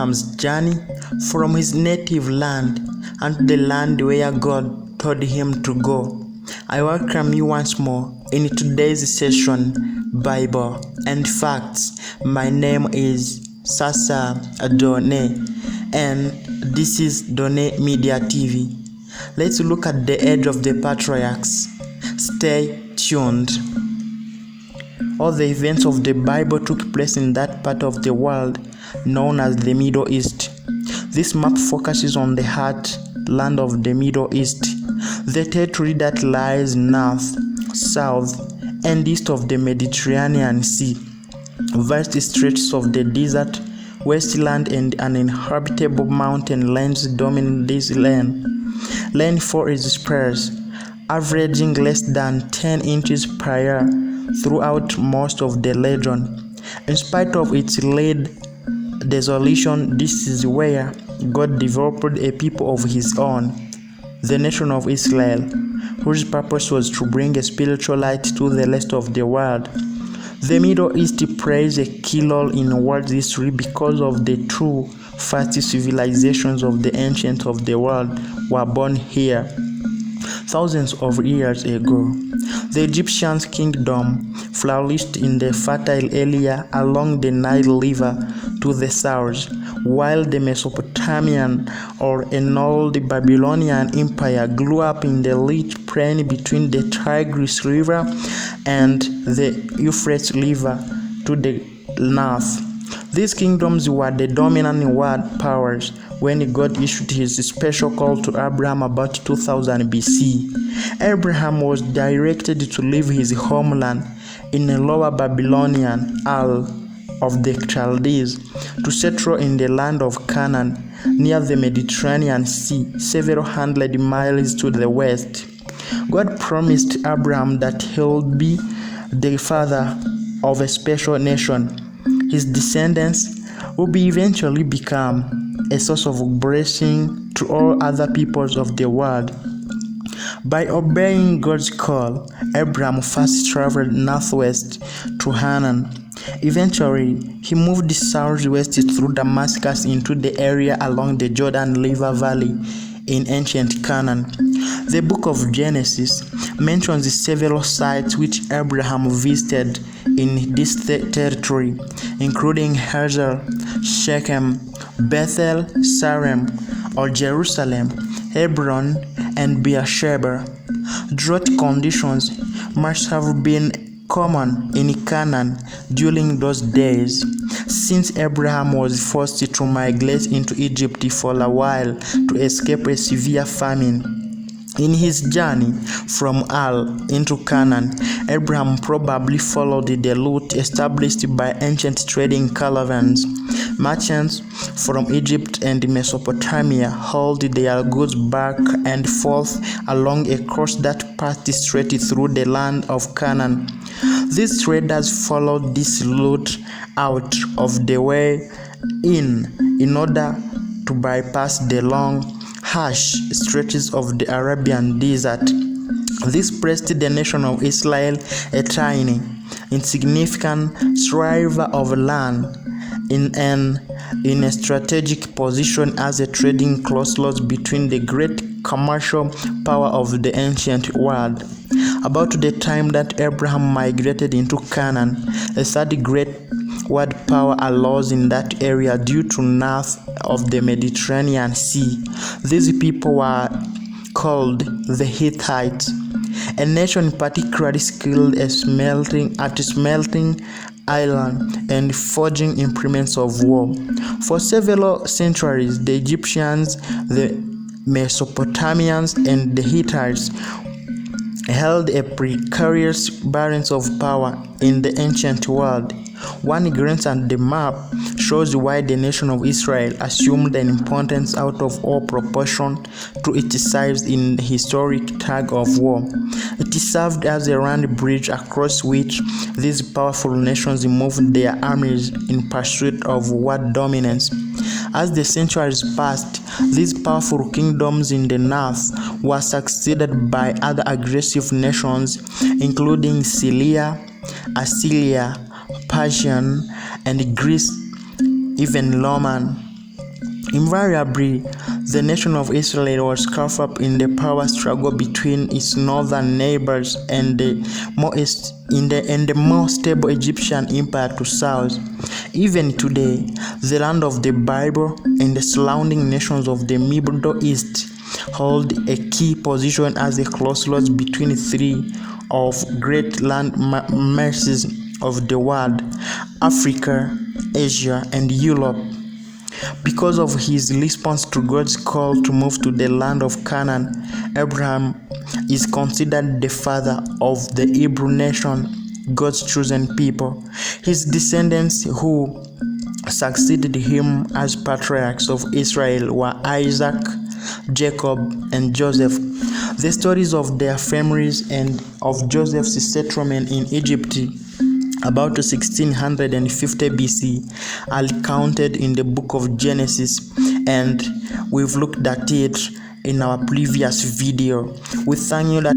Abraham's journey from his native land and to the land where God told him to go. I welcome you once more in today's session, Bible and Facts. My name is Sasa DONNE, and this is DONNE Media TV. Let's look at the age of the Patriachs. Stay tuned. All the events of the Bible took place in that part of the world known as the Middle East. This map focuses on the heartland of the Middle East, the territory that lies north, south, and east of the Mediterranean Sea. Vast stretches of the desert, wasteland, and uninhabitable mountain lands dominate this land. Rainfall is sparse, averaging less than 10 inches per year throughout most of the region. In spite of its late desolation, this is where God developed a people of his own, the nation of Israel, whose purpose was to bring a spiritual light to the rest of the world. The Middle East plays a key role in world history because of the two first civilizations of the ancient of the world were born here thousands of years ago. The Egyptian kingdom flourished in the fertile area along the Nile River to the south, while the Mesopotamian or an old Babylonian empire grew up in the rich plain between the Tigris River and the Euphrates River to the north. These kingdoms were the dominant world powers when God issued his special call to Abraham about 2000 BC. Abraham was directed to leave his homeland in the lower Babylonian Ur of the Chaldees to settle in the land of Canaan near the Mediterranean Sea, several hundred miles to the west. God promised Abraham that he would be the father of a special nation. His descendants will eventually become a source of blessing to all other peoples of the world. By obeying God's call, Abraham first traveled northwest to Canaan. Eventually, he moved southwest through Damascus into the area along the Jordan River Valley in ancient Canaan. The book of Genesis mentions several sites which Abraham visited in this territory, including Hazer, Shechem, Bethel, Salem or Jerusalem, Hebron, and Beersheba. Drought conditions must have been common in Canaan during those days, since Abraham was forced to migrate into Egypt for a while to escape a severe famine. In his journey from Ur into Canaan, Abraham probably followed the route established by ancient trading caravans. Merchants from Egypt and Mesopotamia hauled their goods back and forth along a course that passed straight through the land of Canaan. These traders followed this route out of the way in order to bypass the long, harsh stretches of the Arabian desert. This placed the nation of Israel, a tiny, insignificant sliver of land, in a strategic position as a trading crossroads between the great commercial power of the ancient world. About the time that Abraham migrated into Canaan, a third great world power arose in that area due to north of the Mediterranean Sea. These people were called the Hittites, a nation particularly skilled at smelting iron and forging implements of war. For several centuries, the Egyptians, the Mesopotamians, and the Hittites held a precarious balance of power in the ancient world. One glance at the map shows why the nation of Israel assumed an importance out of all proportion to its size in the historic tug of war. It served as a land bridge across which these powerful nations moved their armies in pursuit of world dominance. As the centuries passed, these powerful kingdoms in the north were succeeded by other aggressive nations, including Syria, Assyria, Persian, and Greece, even Roman. Invariably, the nation of Israel was caught up in the power struggle between its northern neighbors and the more stable Egyptian empire to south. Even today, the land of the Bible and the surrounding nations of the Middle East hold a key position as a crossroads between three of great land masses of the world: Africa, Asia, and Europe. Because of his response to God's call to move to the land of Canaan, Abraham is considered the father of the Hebrew nation, God's chosen people. His descendants who succeeded him as patriarchs of Israel were Isaac, Jacob, and Joseph. The stories of their families and of Joseph's settlement in Egypt about 1650 BC are recounted in the book of Genesis, and we've looked at it in our previous video. We thank you that